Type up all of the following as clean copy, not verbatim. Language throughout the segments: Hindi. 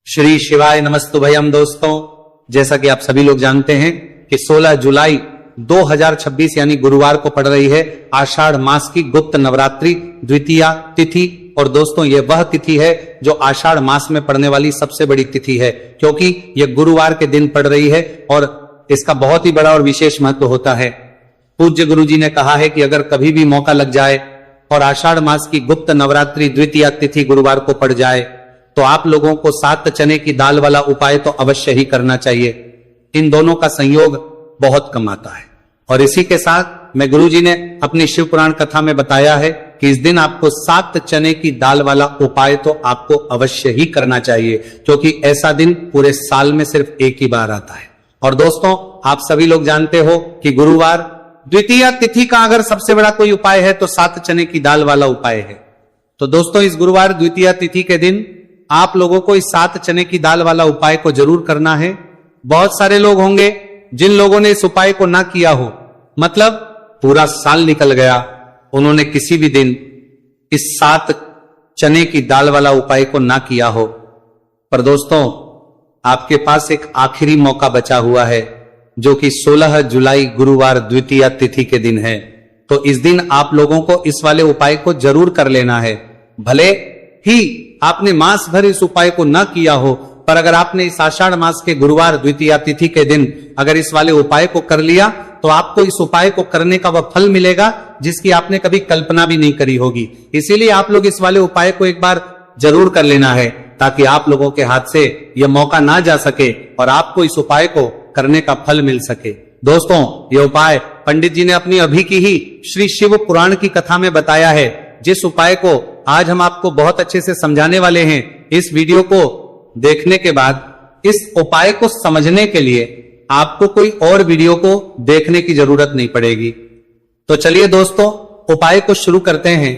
श्री शिवाय नमस्तुभयम। दोस्तों, जैसा कि आप सभी लोग जानते हैं कि 16 जुलाई 2026 यानी गुरुवार को पड़ रही है आषाढ़ मास की गुप्त नवरात्रि द्वितीया तिथि। और दोस्तों, यह वह तिथि है जो आषाढ़ मास में पड़ने वाली सबसे बड़ी तिथि है, क्योंकि यह गुरुवार के दिन पड़ रही है और इसका बहुत ही बड़ा और विशेष महत्व होता है। पूज्य गुरु जी ने कहा है कि अगर कभी भी मौका लग जाए और आषाढ़ मास की गुप्त नवरात्रि द्वितीया तिथि गुरुवार को पड़ जाए तो आप लोगों को 7 चने की दाल वाला उपाय तो अवश्य ही करना चाहिए। इन दोनों का संयोग बहुत कम आता है। और इसी के साथ में गुरु जी ने अपनी शिव पुराण कथा में बताया है कि इस दिन आपको 7 चने की दाल वाला उपाय तो आपको अवश्य ही करना चाहिए, क्योंकि ऐसा दिन पूरे साल में सिर्फ एक ही बार आता है। और दोस्तों, आप सभी लोग जानते हो कि गुरुवार द्वितीया तिथि का अगर सबसे बड़ा कोई उपाय है तो 7 चने की दाल वाला उपाय है। तो दोस्तों, इस गुरुवार द्वितीया तिथि के दिन आप लोगों को इस 7 चने की दाल वाला उपाय को जरूर करना है। बहुत सारे लोग होंगे जिन लोगों ने इस उपाय को ना किया हो, मतलब पूरा साल निकल गया, उन्होंने किसी भी दिन इस 7 चने की दाल वाला उपाय को ना किया हो। पर दोस्तों, आपके पास एक आखिरी मौका बचा हुआ है, जो कि 16 जुलाई गुरुवार द्वितीया तिथि के दिन है। तो इस दिन आप लोगों को इस वाले उपाय को जरूर कर लेना है। भले ही आपने मास भर इस उपाय को ना किया हो, पर अगर आपने इस आषाढ़ मास के गुरुवार द्वितीया तिथि के दिन अगर इस वाले उपाय को कर लिया तो आपको इस उपाय को करने का वह फल मिलेगा जिसकी आपने कभी कल्पना भी नहीं करी होगी। इसीलिए आप लोग इस वाले उपाय को एक बार जरूर कर लेना है, ताकि आप लोगों के हाथ से यह मौका ना जा सके और आपको इस उपाय को करने का फल मिल सके। दोस्तों, यह उपाय पंडित जी ने अपनी अभी की ही श्री शिव पुराण की कथा में बताया है, जिस उपाय को आज हम आपको बहुत अच्छे से समझाने वाले हैं। इस वीडियो को देखने के बाद इस उपाय को समझने के लिए आपको कोई और वीडियो को देखने की जरूरत नहीं पड़ेगी। तो चलिए दोस्तों, उपाय को शुरू करते हैं।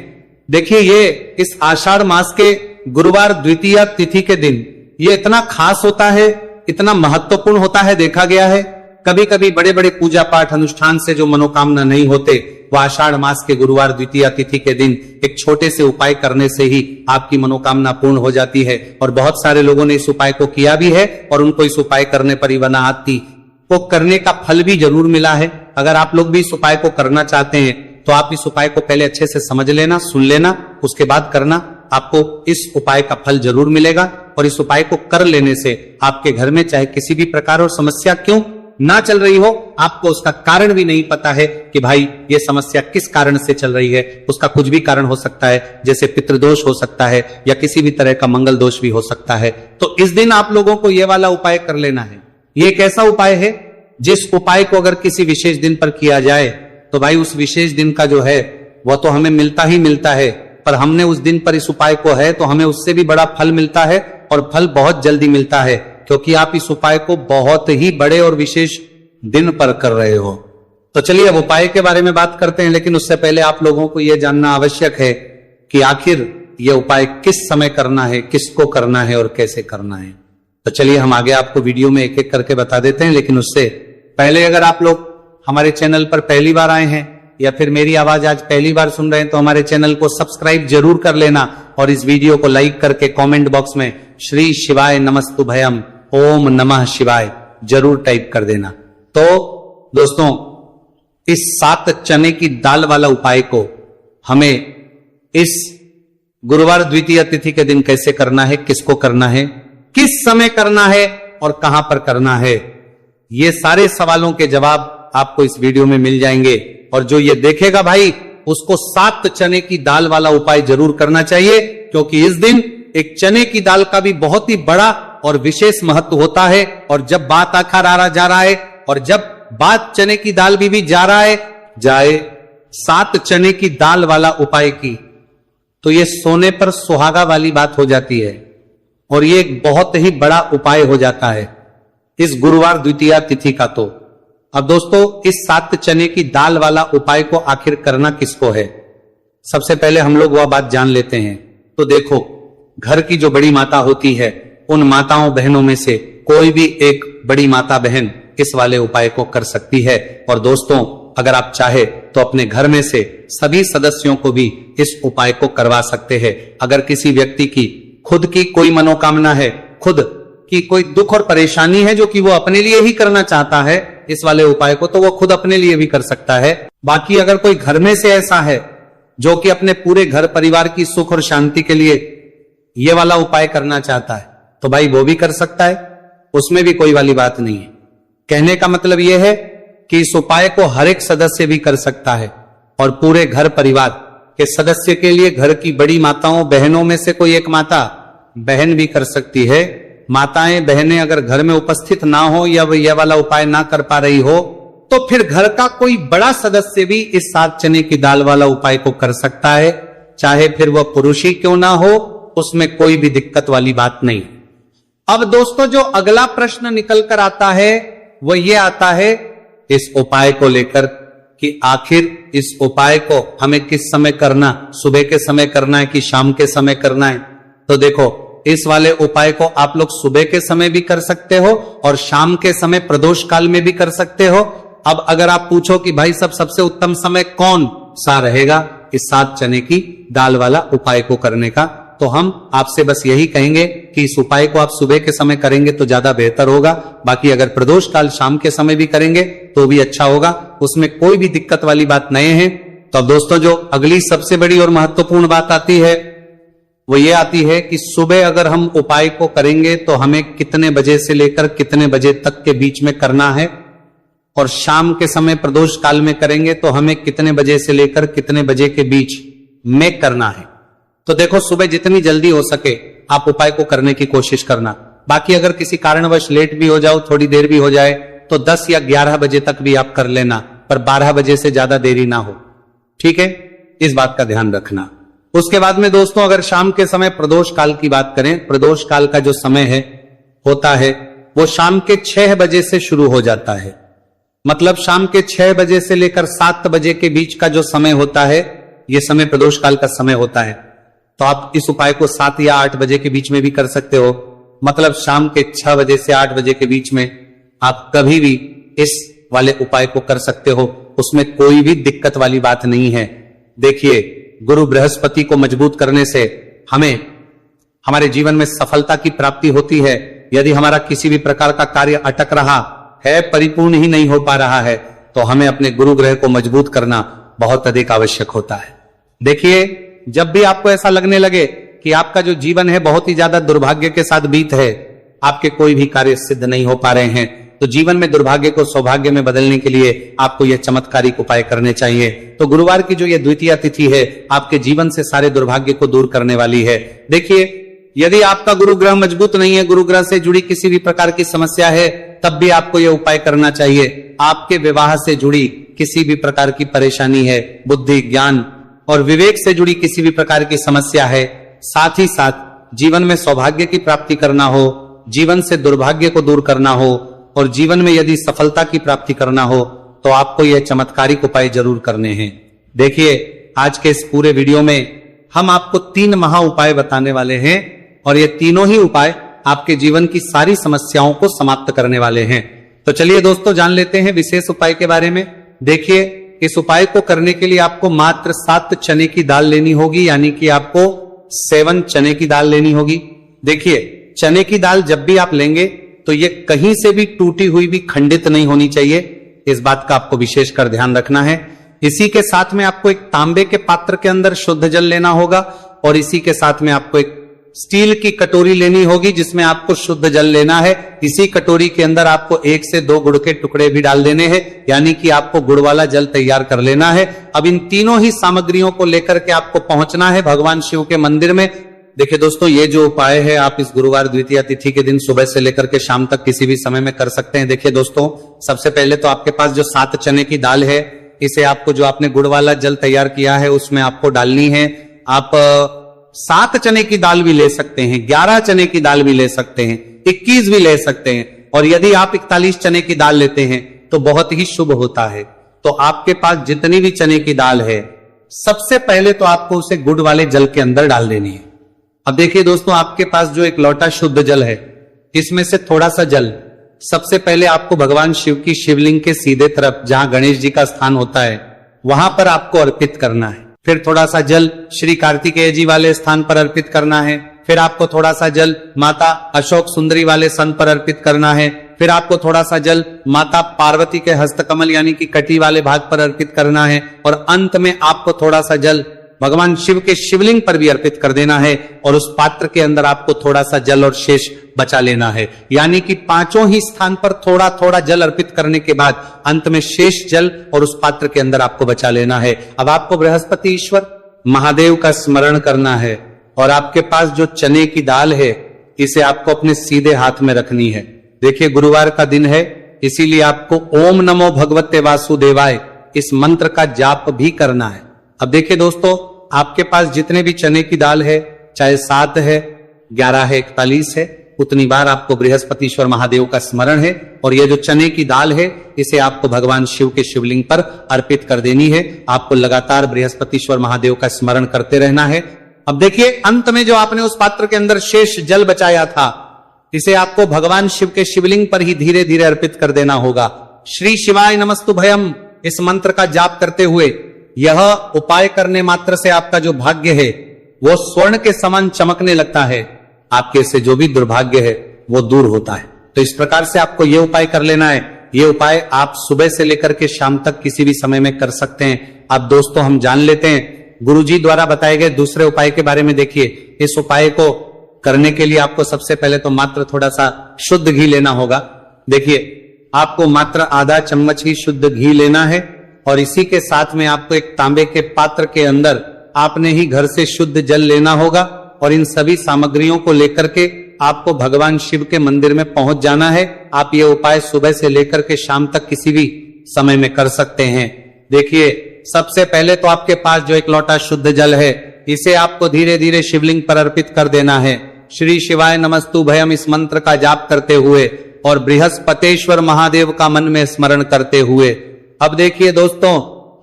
देखिए, ये इस आषाढ़ मास के गुरुवार द्वितीया तिथि के दिन ये इतना खास होता है, इतना महत्वपूर्ण होता है। देखा गया है कभी कभी बड़े बड़े पूजा पाठ अनुष्ठान से जो मनोकामना नहीं होते, वह आषाढ़ मास के गुरुवार द्वितीया तिथि के दिन एक छोटे से उपाय करने से ही आपकी मनोकामना पूर्ण हो जाती है। और बहुत सारे लोगों ने इस उपाय को किया भी है और उनको इस उपाय करने पर वनाहति को करने का फल भी जरूर मिला है। अगर आप लोग भी इस उपाय को करना चाहते हैं तो आप इस उपाय को पहले अच्छे से समझ लेना, सुन लेना, उसके बाद करना। आपको इस उपाय का फल जरूर मिलेगा। और इस उपाय को कर लेने से आपके घर में चाहे किसी भी प्रकार और समस्या क्यों ना चल रही हो, आपको उसका कारण भी नहीं पता है कि भाई ये समस्या किस कारण से चल रही है। उसका कुछ भी कारण हो सकता है, जैसे पितृदोष हो सकता है या किसी भी तरह का मंगल दोष भी हो सकता है। तो इस दिन आप लोगों को ये वाला उपाय कर लेना है। ये एक ऐसा उपाय है जिस उपाय को अगर किसी विशेष दिन पर किया जाए तो भाई उस विशेष दिन का जो है वह तो हमें मिलता ही मिलता है, पर हमने उस दिन पर इस उपाय को है तो हमें उससे भी बड़ा फल मिलता है, और फल बहुत जल्दी मिलता है, क्योंकि आप इस उपाय को बहुत ही बड़े और विशेष दिन पर कर रहे हो। तो चलिए अब उपाय के बारे में बात करते हैं, लेकिन उससे पहले आप लोगों को यह जानना आवश्यक है कि आखिर यह उपाय किस समय करना है, किसको करना है और कैसे करना है। तो चलिए हम आगे आपको वीडियो में एक एक करके बता देते हैं। लेकिन उससे पहले अगर आप लोग हमारे चैनल पर पहली बार आए हैं या फिर मेरी आवाज आज पहली बार सुन रहे हैं तो हमारे चैनल को सब्सक्राइब जरूर कर लेना और इस वीडियो को लाइक करके कमेंट बॉक्स में श्री शिवाय नमस्तुभयम ओम नमः शिवाय जरूर टाइप कर देना। तो दोस्तों, इस 7 चने की दाल वाला उपाय को हमें इस गुरुवार द्वितीया तिथि के दिन कैसे करना है, किसको करना है, किस समय करना है और कहां पर करना है, ये सारे सवालों के जवाब आपको इस वीडियो में मिल जाएंगे। और जो ये देखेगा भाई, उसको 7 चने की दाल वाला उपाय जरूर करना चाहिए, क्योंकि इस दिन एक चने की दाल का भी बहुत ही बड़ा और विशेष महत्व होता है। और जब बात आखिर जा रहा है और जब बात चने की दाल भी जा रहा है जाए 7 चने की दाल वाला उपाय की, तो ये सोने पर सुहागा वाली बात हो जाती है और ये एक बहुत ही बड़ा उपाय हो जाता है इस गुरुवार द्वितीया तिथि का। तो अब दोस्तों, इस 7 चने की दाल वाला उपाय को आखिर करना किसको है, सबसे पहले हम लोग वह बात जान लेते हैं। तो देखो, घर की जो बड़ी माता होती है, उन माताओं बहनों में से कोई भी एक बड़ी माता बहन इस वाले उपाय को कर सकती है। और दोस्तों, अगर आप चाहे तो अपने घर में से सभी सदस्यों को भी इस उपाय को करवा सकते हैं। अगर किसी व्यक्ति की खुद की कोई मनोकामना है, खुद कि कोई दुख और परेशानी है जो कि वो अपने लिए ही करना चाहता है इस वाले उपाय को, तो वो खुद अपने लिए भी कर सकता है। बाकी अगर कोई घर में से ऐसा है जो कि अपने पूरे घर परिवार की सुख और शांति के लिए ये वाला उपाय करना चाहता है, तो भाई वो भी कर सकता है, उसमें भी कोई वाली बात नहीं है। कहने का मतलब यह है कि इस उपाय को हर एक सदस्य भी कर सकता है और पूरे घर परिवार के सदस्य के लिए घर की बड़ी माताओं बहनों में से कोई एक माता बहन भी कर सकती है। माताएं बहनें अगर घर में उपस्थित ना हो या वो यह वाला उपाय ना कर पा रही हो, तो फिर घर का कोई बड़ा सदस्य भी इस 7 चने की दाल वाला उपाय को कर सकता है, चाहे फिर वह पुरुष ही क्यों ना हो, उसमें कोई भी दिक्कत वाली बात नहीं। अब दोस्तों जो अगला प्रश्न निकल कर आता है वो ये आता है इस उपाय को लेकर कि आखिर इस उपाय को हमें किस समय करना, सुबह के समय करना है कि शाम के समय करना है। तो देखो इस वाले उपाय को आप लोग सुबह के समय भी कर सकते हो और शाम के समय प्रदोष काल में भी कर सकते हो। अब अगर आप पूछो कि भाई सबसे उत्तम समय कौन सा रहेगा इस 7 चने की दाल वाला उपाय को करने का, तो हम आपसे बस यही कहेंगे कि इस उपाय को आप सुबह के समय करेंगे तो ज्यादा बेहतर होगा। बाकी अगर प्रदोष काल शाम के समय भी करेंगे तो भी अच्छा होगा, उसमें कोई भी दिक्कत वाली बात नहीं है। तो अब दोस्तों जो अगली सबसे बड़ी और महत्वपूर्ण बात आती है वो ये आती है कि सुबह अगर हम उपाय को करेंगे तो हमें कितने बजे से लेकर कितने बजे तक के बीच में करना है, और शाम के समय प्रदोष काल में करेंगे तो हमें कितने बजे से लेकर कितने बजे के बीच में करना है। तो देखो सुबह जितनी जल्दी हो सके आप उपाय को करने की कोशिश करना। बाकी अगर किसी कारणवश लेट भी हो जाओ, थोड़ी देर भी हो जाए, तो 10 या 11 बजे तक भी आप कर लेना, पर 12 बजे से ज्यादा देरी ना हो, ठीक है, इस बात का ध्यान रखना। उसके बाद में दोस्तों अगर शाम के समय प्रदोष काल की बात करें, प्रदोष काल का जो समय है होता है वो शाम के 6 बजे से शुरू हो जाता है। मतलब शाम के 6 बजे से लेकर 7 बजे के बीच का जो समय होता है ये समय प्रदोष काल का समय होता है। तो आप इस उपाय को 7 या 8 बजे के बीच में भी कर सकते हो। मतलब शाम के 6 बजे से 8 बजे के बीच में आप कभी भी इस वाले उपाय को कर सकते हो, उसमें कोई भी दिक्कत वाली बात नहीं है। देखिए गुरु बृहस्पति को मजबूत करने से हमें हमारे जीवन में सफलता की प्राप्ति होती है। यदि हमारा किसी भी प्रकार का कार्य अटक रहा है, परिपूर्ण ही नहीं हो पा रहा है, तो हमें अपने गुरु ग्रह को मजबूत करना बहुत अधिक आवश्यक होता है। देखिए जब भी आपको ऐसा लगने लगे कि आपका जो जीवन है बहुत ही ज्यादा दुर्भाग्य के साथ बीत है, आपके कोई भी कार्य सिद्ध नहीं हो पा रहे हैं, तो जीवन में दुर्भाग्य को सौभाग्य में बदलने के लिए आपको यह चमत्कारिक उपाय करने चाहिए। तो गुरुवार की जो ये द्वितीया तिथि है आपके जीवन से सारे दुर्भाग्य को दूर करने वाली है। देखिए यदि आपका गुरु ग्रह मजबूत नहीं है, गुरु ग्रह से जुड़ी किसी भी प्रकार की समस्या है, तब भी आपको यह उपाय करना चाहिए। आपके विवाह से जुड़ी किसी भी प्रकार की परेशानी है, बुद्धि ज्ञान और विवेक से जुड़ी किसी भी प्रकार की समस्या है, साथ ही साथ जीवन में सौभाग्य की प्राप्ति करना हो, जीवन से दुर्भाग्य को दूर करना हो और जीवन में यदि सफलता की प्राप्ति करना हो, तो आपको यह चमत्कारिक उपाय जरूर करने हैं। देखिए आज के इस पूरे वीडियो में हम आपको 3 महा उपाय बताने वाले हैं और ये तीनों ही उपाय आपके जीवन की सारी समस्याओं को समाप्त करने वाले हैं। तो चलिए दोस्तों जान लेते हैं विशेष उपाय के बारे में। देखिए इस उपाय को करने के लिए आपको मात्र 7 चने की दाल लेनी होगी, यानी कि आपको 7 चने की दाल लेनी होगी। देखिए चने की दाल जब भी आप लेंगे तो ये कहीं से भी टूटी हुई भी खंडित नहीं होनी चाहिए, इस बात का आपको विशेष कर ध्यान रखना है। इसी के साथ में आपको एक तांबे के पात्र के अंदर शुद्ध जल लेना होगा और इसी के साथ में आपको एक स्टील की कटोरी लेनी होगी जिसमें आपको शुद्ध जल लेना है। इसी कटोरी के अंदर आपको 1 से 2 गुड़ के टुकड़े भी डाल देने हैं, यानी कि आपको गुड़ वाला जल तैयार कर लेना है। अब इन तीनों ही सामग्रियों को लेकर के आपको पहुंचना है भगवान शिव के मंदिर में। देखिए दोस्तों ये जो उपाय है आप इस गुरुवार द्वितीया तिथि के दिन सुबह से लेकर के शाम तक किसी भी समय में कर सकते हैं। देखिए दोस्तों सबसे पहले तो आपके पास जो 7 चने की दाल है, इसे आपको जो आपने गुड़ वाला जल तैयार किया है उसमें आपको डालनी है। आप 7 चने की दाल भी ले सकते हैं, 11 चने की दाल भी ले सकते हैं, 21 भी ले सकते हैं, और यदि आप 41 चने की दाल लेते हैं तो बहुत ही शुभ होता है। तो आपके पास जितनी भी चने की दाल है सबसे पहले तो आपको उसे गुड़ वाले जल के अंदर डाल देनी है। अब देखिए दोस्तों आपके पास जो एक लोटा शुद्ध जल है, इसमें से थोड़ा सा जल सबसे पहले आपको भगवान शिव की शिवलिंग के सीधे तरफ जहां गणेश जी का स्थान होता है वहां पर आपको अर्पित करना है। फिर थोड़ा सा जल श्री कार्तिकेय जी वाले स्थान पर अर्पित करना है। फिर आपको थोड़ा सा जल माता अशोक सुंदरी वाले सन पर अर्पित करना है, फिर आपको थोड़ा सा जल माता पार्वती के हस्तकमल यानी कि कटी वाले भाग पर अर्पित करना है, और अंत में आपको थोड़ा सा जल भगवान शिव के शिवलिंग पर भी अर्पित कर देना है, और उस पात्र के अंदर आपको थोड़ा सा जल और शेष बचा लेना है। यानी कि पांचों ही स्थान पर थोड़ा थोड़ा जल अर्पित करने के बाद अंत में शेष जल और उस पात्र के अंदर आपको बचा लेना है। अब आपको बृहस्पति ईश्वर महादेव का स्मरण करना है, और आपके पास जो चने की दाल है इसे आपको अपने सीधे हाथ में रखनी है। देखिए गुरुवार का दिन है, इसीलिए आपको ओम नमो भगवते वासुदेवाय इस मंत्र का जाप भी करना है। अब देखिए दोस्तों, आपके पास जितने भी चने की दाल है, चाहे 7 है, 11 है, 41 है, उतनी बार आपको बृहस्पतिश्वर महादेव का स्मरण है, और ये जो चने की दाल है इसे आपको भगवान शिव के शिवलिंग पर अर्पित कर देनी है। आपको लगातार बृहस्पतिश्वर महादेव का स्मरण करते रहना है। अब देखिए अंत में जो आपने उस पात्र के अंदर शेष जल बचाया था, इसे आपको भगवान शिव के शिवलिंग पर ही धीरे धीरे अर्पित कर देना होगा। श्री शिवाय नमस्तु भयम इस मंत्र का जाप करते हुए यह उपाय करने मात्र से आपका जो भाग्य है वो स्वर्ण के समान चमकने लगता है। आपके से जो भी दुर्भाग्य है वो दूर होता है। तो इस प्रकार से आपको यह उपाय कर लेना है। ये उपाय आप सुबह से लेकर के शाम तक किसी भी समय में कर सकते हैं। अब दोस्तों हम जान लेते हैं गुरुजी द्वारा बताए गए दूसरे उपाय के बारे में। देखिए इस उपाय को करने के लिए आपको सबसे पहले तो मात्र थोड़ा सा शुद्ध घी लेना होगा। देखिए आपको मात्र आधा चम्मच ही शुद्ध घी लेना है, और इसी के साथ में आपको एक तांबे के पात्र के अंदर आपने ही घर से शुद्ध जल लेना होगा, और इन सभी सामग्रियों को लेकर के आपको भगवान शिव के मंदिर में पहुंच जाना है। आप ये उपाय सुबह से लेकर के शाम तक किसी भी समय में कर सकते हैं। देखिए सबसे पहले तो आपके पास जो एक लोटा शुद्ध जल है इसे आपको धीरे धीरे शिवलिंग पर अर्पित कर देना है। श्री शिवाय नमस्तु भयम इस मंत्र का जाप करते हुए और बृहस्पतेश्वर महादेव का मन में स्मरण करते हुए। अब देखिए दोस्तों,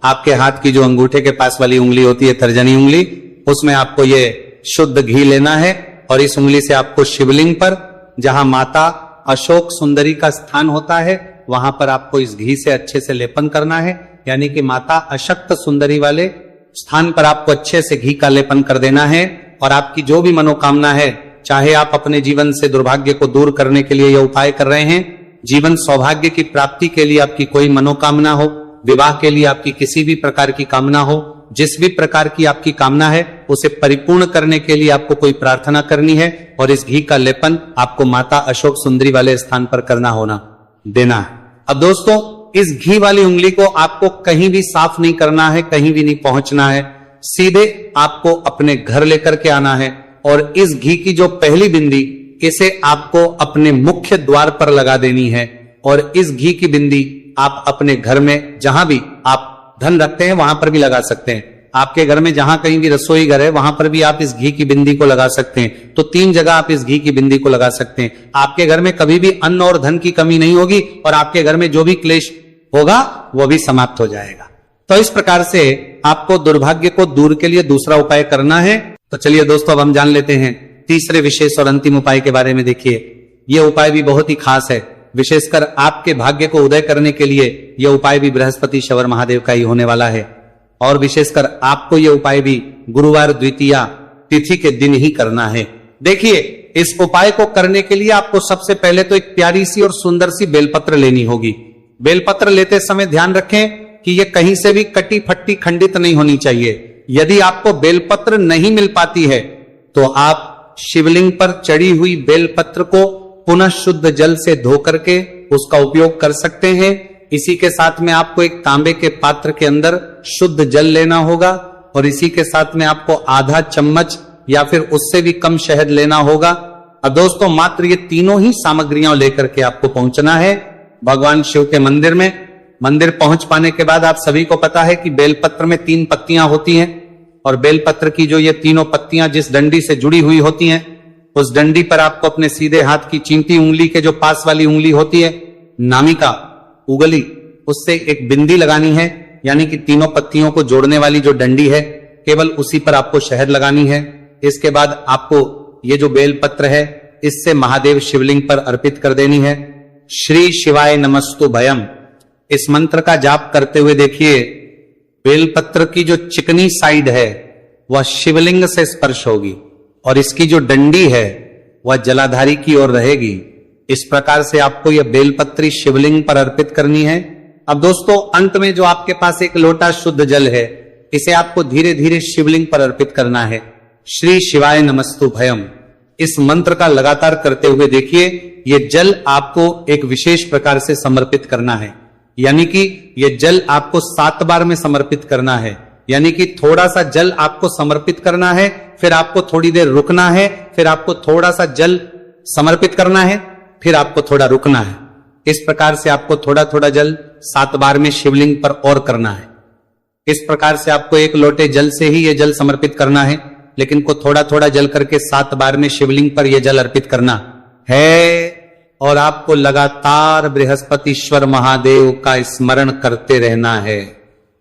आपके हाथ की जो अंगूठे के पास वाली उंगली होती है, तर्जनी उंगली, उसमें आपको ये शुद्ध घी लेना है, और इस उंगली से आपको शिवलिंग पर जहां माता अशोक सुंदरी का स्थान होता है वहां पर आपको इस घी से अच्छे से लेपन करना है। यानी कि माता अशक्त सुंदरी वाले स्थान पर आपको अच्छे से घी का लेपन कर देना है, और आपकी जो भी मनोकामना है, चाहे आप अपने जीवन से दुर्भाग्य को दूर करने के लिए यह उपाय कर रहे हैं, जीवन सौभाग्य की प्राप्ति के लिए आपकी कोई मनोकामना हो, विवाह के लिए आपकी किसी भी प्रकार की कामना हो, जिस भी प्रकार की आपकी कामना है उसे परिपूर्ण करने के लिए आपको कोई प्रार्थना करनी है, और इस घी का लेपन आपको माता अशोक सुंदरी वाले स्थान पर करना होना देना है। अब दोस्तों इस घी वाली उंगली को आपको कहीं भी साफ नहीं करना है, कहीं भी नहीं पहुंचना है, सीधे आपको अपने घर लेकर के आना है, और इस घी की जो पहली बिंदी इसे आपको अपने मुख्य द्वार पर लगा देनी है, और इस घी की बिंदी आप अपने घर में जहां भी आप धन रखते हैं वहां पर भी लगा सकते हैं। आपके घर में जहां कहीं भी रसोई घर है वहां पर भी आप इस घी की बिंदी को लगा सकते हैं। तो 3 जगह आप इस घी की बिंदी को लगा सकते हैं। आपके घर में कभी भी अन्न और धन की कमी नहीं होगी, और आपके घर में जो भी क्लेश होगा वो भी समाप्त हो जाएगा। तो इस प्रकार से आपको दुर्भाग्य को दूर के लिए दूसरा उपाय करना है। तो चलिए दोस्तों अब हम जान लेते हैं तीसरे विशेष और अंतिम उपाय के बारे में। देखिए यह उपाय भी बहुत ही खास है, विशेषकर आपके भाग्य को उदय करने के लिए यह उपाय भी बृहस्पतिश्वर महादेव का ही होने वाला है, और विशेषकर आपको यह उपाय भी गुरुवार द्वितीया तिथि के दिन ही करना है। देखिए इस उपाय को करने के लिए आपको सबसे पहले तो एक प्यारी सी और सुंदर सी बेलपत्र लेनी होगी। बेलपत्र लेते समय ध्यान रखें कि यह कहीं से भी कटी फट्टी खंडित नहीं होनी चाहिए। यदि आपको बेलपत्र नहीं मिल पाती है तो आप शिवलिंग पर चढ़ी हुई बेलपत्र को पुनः शुद्ध जल से धो करके उसका उपयोग कर सकते हैं। इसी के साथ में आपको एक तांबे के पात्र के अंदर शुद्ध जल लेना होगा, और इसी के साथ में आपको आधा चम्मच या फिर उससे भी कम शहद लेना होगा। अब दोस्तों मात्र ये तीनों ही सामग्रियां लेकर के आपको पहुंचना है भगवान शिव के मंदिर में। मंदिर पहुंच पाने के बाद आप सभी को पता है कि बेलपत्र में 3 पत्तियां होती हैं, और बेलपत्र की जो ये तीनों पत्तियां जिस डंडी से जुड़ी हुई होती हैं, उस डंडी पर आपको अपने सीधे हाथ की चींटी उंगली के जो पास वाली उंगली होती है, नामिका उंगली, उससे एक बिंदी लगानी है। यानी कि तीनों पत्तियों को जोड़ने वाली जो डंडी है केवल उसी पर आपको शहद लगानी है। इसके बाद आपको ये जो बेलपत्र है इससे महादेव शिवलिंग पर अर्पित कर देनी है। श्री शिवाय नमस्तु भयम इस मंत्र का जाप करते हुए देखिए बेलपत्र की जो चिकनी साइड है वह शिवलिंग से स्पर्श होगी, और इसकी जो डंडी है वह जलाधारी की ओर रहेगी। इस प्रकार से आपको यह बेलपत्री शिवलिंग पर अर्पित करनी है। अब दोस्तों अंत में जो आपके पास एक लोटा शुद्ध जल है, इसे आपको धीरे धीरे शिवलिंग पर अर्पित करना है। श्री शिवाय नमस्तु भयम इस मंत्र का लगातार करते हुए देखिए, यह जल आपको एक विशेष प्रकार से समर्पित करना है। यानी कि यह जल आपको 7 बार में समर्पित करना है। यानी कि थोड़ा सा जल आपको समर्पित करना है, फिर आपको थोड़ी देर रुकना है, फिर आपको थोड़ा सा जल समर्पित करना है, फिर आपको थोड़ा रुकना है। इस प्रकार से आपको थोड़ा थोड़ा जल 7 बार में शिवलिंग पर और करना है। इस प्रकार से आपको एक लोटे जल से ही यह जल समर्पित करना है, लेकिन को थोड़ा थोड़ा जल करके 7 बार में शिवलिंग पर यह जल अर्पित करना है। और आपको लगातार बृहस्पतिश्वर महादेव का स्मरण करते रहना है।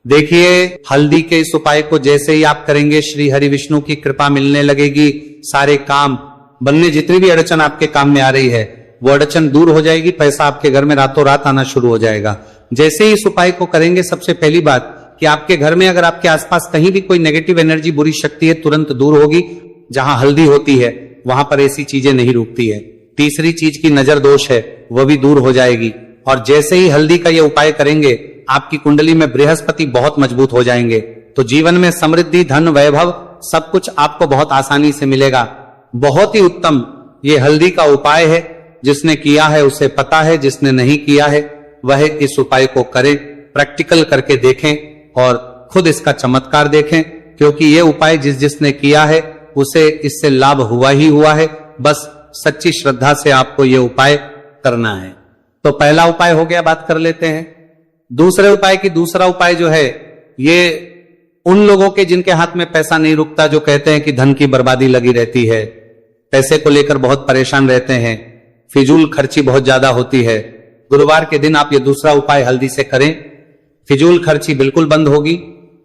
देखिए हल्दी के इस उपाय को जैसे ही आप करेंगे, श्री हरि विष्णु की कृपा मिलने लगेगी। सारे काम बनने, जितनी भी अड़चन आपके काम में आ रही है वो अड़चन दूर हो जाएगी। पैसा आपके घर में रातों रात आना शुरू हो जाएगा। जैसे ही इस उपाय को करेंगे, सबसे पहली बात कि आपके घर में अगर आपके आसपास कहीं भी कोई नेगेटिव एनर्जी, बुरी शक्ति है, तुरंत दूर होगी। जहां हल्दी होती है वहां पर ऐसी चीजें नहीं रुकती है। तीसरी चीज की नजर दोष है वह भी दूर हो जाएगी। और जैसे ही हल्दी का ये उपाय करेंगे, आपकी कुंडली में बृहस्पति बहुत मजबूत हो जाएंगे। तो जीवन में समृद्धि, धन, वैभव सब कुछ आपको बहुत आसानी से मिलेगा। बहुत ही उत्तम ये हल्दी का उपाय है। जिसने किया है उसे पता है, जिसने नहीं किया है वह इस उपाय को करे, प्रैक्टिकल करके देखें और खुद इसका चमत्कार देखें। क्योंकि ये उपाय जिसने किया है उसे इससे लाभ हुआ ही हुआ है। बस सच्ची श्रद्धा से आपको ये उपाय करना है। तो पहला उपाय हो गया, बात कर लेते हैं दूसरे उपाय की। दूसरा उपाय जो है ये उन लोगों के जिनके हाथ में पैसा नहीं रुकता, जो कहते हैं कि धन की बर्बादी लगी रहती है, पैसे को लेकर बहुत परेशान रहते हैं, फिजूल खर्ची बहुत ज्यादा होती है। गुरुवार के दिन आप ये दूसरा उपाय हल्दी से करें। फिजूल खर्ची बिल्कुल बंद होगी,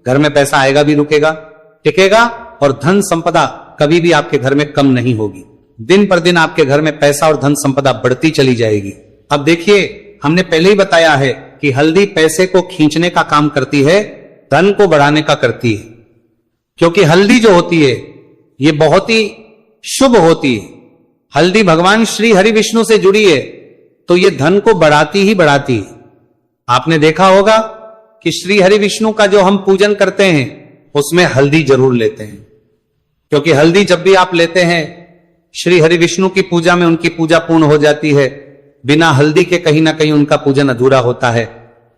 घर में पैसा आएगा भी, रुकेगा, टिकेगा, और धन संपदा कभी भी आपके घर में कम नहीं होगी। दिन पर दिन आपके घर में पैसा और धन संपदा बढ़ती चली जाएगी। अब देखिए, हमने पहले ही बताया है कि हल्दी पैसे को खींचने का काम करती है, धन को बढ़ाने का करती है। क्योंकि हल्दी जो होती है ये बहुत ही शुभ होती है। हल्दी भगवान श्री हरि विष्णु से जुड़ी है, तो ये धन को बढ़ाती ही बढ़ाती है। आपने देखा होगा कि श्री हरि विष्णु का जो हम पूजन करते हैं उसमें हल्दी जरूर लेते हैं। क्योंकि हल्दी जब भी आप लेते हैं, श्री हरि विष्णु की पूजा में उनकी पूजा पूर्ण हो जाती है। बिना हल्दी के कहीं ना कहीं उनका पूजन अधूरा होता है।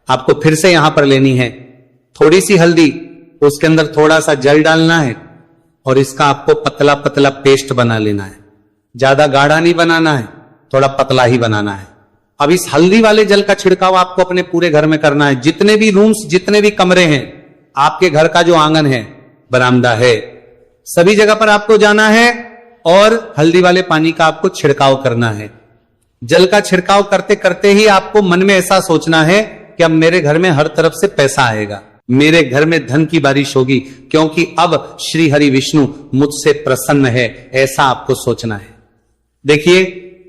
आपको फिर से यहां पर लेनी है थोड़ी सी हल्दी, उसके अंदर थोड़ा सा जल डालना है और इसका आपको पतला पतला पेस्ट बना लेना है। ज्यादा गाढ़ा नहीं बनाना है, थोड़ा पतला ही बनाना है। अब इस हल्दी वाले जल का छिड़काव आपको अपने पूरे घर में करना है। जितने भी रूम्स, जितने भी कमरे हैं, आपके घर का जो आंगन है, बरामदा है, सभी जगह पर आपको जाना है और हल्दी वाले पानी का आपको छिड़काव करना है। जल का छिड़काव करते करते ही आपको मन में ऐसा सोचना है कि अब मेरे घर में हर तरफ से पैसा आएगा, मेरे घर में धन की बारिश होगी, क्योंकि अब श्री हरि विष्णु मुझसे प्रसन्न है। ऐसा आपको सोचना है। देखिए,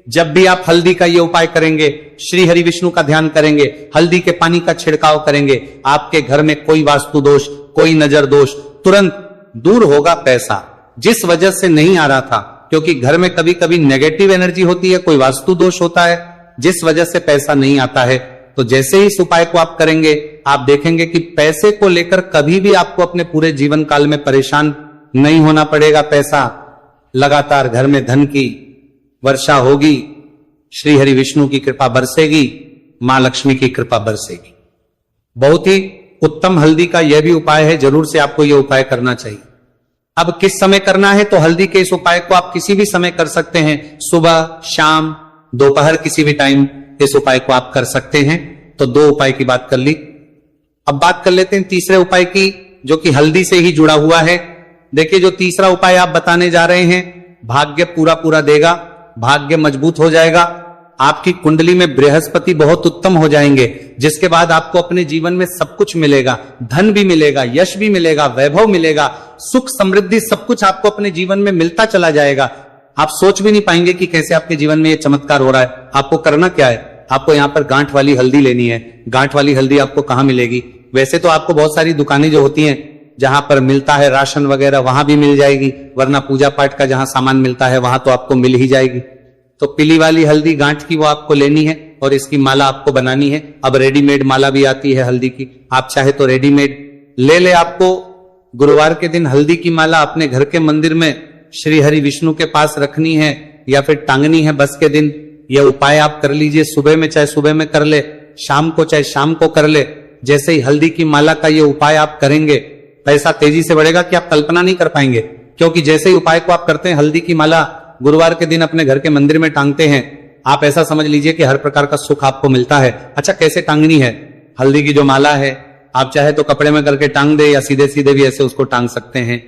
जब भी आप हल्दी का ये उपाय करेंगे, श्री हरि विष्णु का ध्यान करेंगे, हल्दी के पानी का छिड़काव करेंगे, आपके घर में कोई वास्तु दोष, कोई नजर दोष तुरंत दूर होगा। पैसा जिस वजह से नहीं आ रहा था, क्योंकि घर में कभी कभी नेगेटिव एनर्जी होती है, कोई वास्तु दोष होता है, जिस वजह से पैसा नहीं आता है। तो जैसे ही इस उपाय को आप करेंगे, आप देखेंगे कि पैसे को लेकर कभी भी आपको अपने पूरे जीवन काल में परेशान नहीं होना पड़ेगा। पैसा लगातार घर में धन की वर्षा होगी, श्री हरि विष्णु की कृपा बरसेगी, मां लक्ष्मी की कृपा बरसेगी। बहुत ही उत्तम हल्दी का यह भी उपाय है, जरूर से आपको यह उपाय करना चाहिए। अब किस समय करना है, तो हल्दी के इस उपाय को आप किसी भी समय कर सकते हैं। सुबह, शाम, दोपहर, किसी भी टाइम इस उपाय को आप कर सकते हैं। तो 2 उपाय की बात कर ली। अब बात कर लेते हैं तीसरे उपाय की, जो कि हल्दी से ही जुड़ा हुआ है। देखिए, जो तीसरा उपाय आप बताने जा रहे हैं, भाग्य पूरा पूरा देगा, भाग्य मजबूत हो जाएगा, आपकी कुंडली में बृहस्पति बहुत उत्तम हो जाएंगे, जिसके बाद आपको अपने जीवन में सब कुछ मिलेगा। धन भी मिलेगा, यश भी मिलेगा, वैभव मिलेगा, सुख समृद्धि सब कुछ आपको अपने जीवन में मिलता चला जाएगा। आप सोच भी नहीं पाएंगे कि कैसे आपके जीवन में ये चमत्कार हो रहा है। आपको करना क्या है, आपको यहाँ पर गांठ वाली हल्दी लेनी है। गांठ वाली हल्दी आपको कहाँ मिलेगी? वैसे तो आपको बहुत सारी दुकानें जो होती हैं जहां पर मिलता है राशन वगैरह वहां भी मिल जाएगी, वरना पूजा पाठ का जहां सामान मिलता है वहां तो आपको मिल ही जाएगी। तो पीली वाली हल्दी गांठ की वो आपको लेनी है और इसकी माला आपको बनानी है। अब रेडीमेड माला भी आती है हल्दी की, आप चाहे तो रेडीमेड ले। आपको गुरुवार के दिन हल्दी की माला अपने घर के मंदिर में श्री हरि विष्णु के पास रखनी है या फिर टांगनी है बस के दिन। यह उपाय आप कर लीजिए, सुबह में चाहे सुबह में कर ले, शाम को चाहे शाम को कर ले। जैसे ही हल्दी की माला का ये उपाय आप करेंगे, पैसा तेजी से बढ़ेगा कि आप कल्पना नहीं कर पाएंगे। क्योंकि जैसे ही उपाय को आप करते हैं, हल्दी की माला गुरुवार के दिन अपने घर के मंदिर में टांगते हैं, आप ऐसा समझ लीजिए कि हर प्रकार का सुख आपको मिलता है। अच्छा, कैसे टांगनी है? हल्दी की जो माला है, आप चाहे तो कपड़े में करके टांग दे या सीधे सीधे भी ऐसे उसको टांग सकते हैं।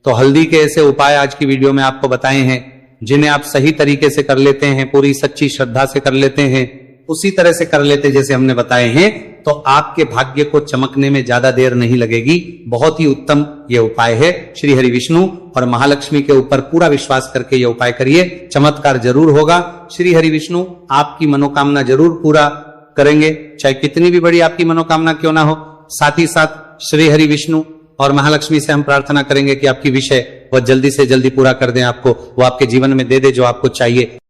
तो हल्दी के ऐसे उपाय आज की वीडियो में आपको बताए हैं, जिन्हें आप सही तरीके से कर लेते हैं, पूरी सच्ची श्रद्धा से कर लेते हैं, उसी तरह से कर लेते जैसे हमने बताए हैं, तो आपके भाग्य को चमकने में ज्यादा देर नहीं लगेगी। बहुत ही उत्तम ये उपाय है। श्री हरि विष्णु और महालक्ष्मी के ऊपर पूरा विश्वास करके ये उपाय करिए, चमत्कार जरूर होगा। श्री हरि विष्णु आपकी मनोकामना जरूर पूरा करेंगे, चाहे कितनी भी बड़ी आपकी मनोकामना क्यों ना हो। साथ ही साथ श्री हरि विष्णु और महालक्ष्मी से हम प्रार्थना करेंगे कि आपकी विषय वह जल्दी से जल्दी पूरा कर दें, आपको वो आपके जीवन में दे दे जो आपको चाहिए।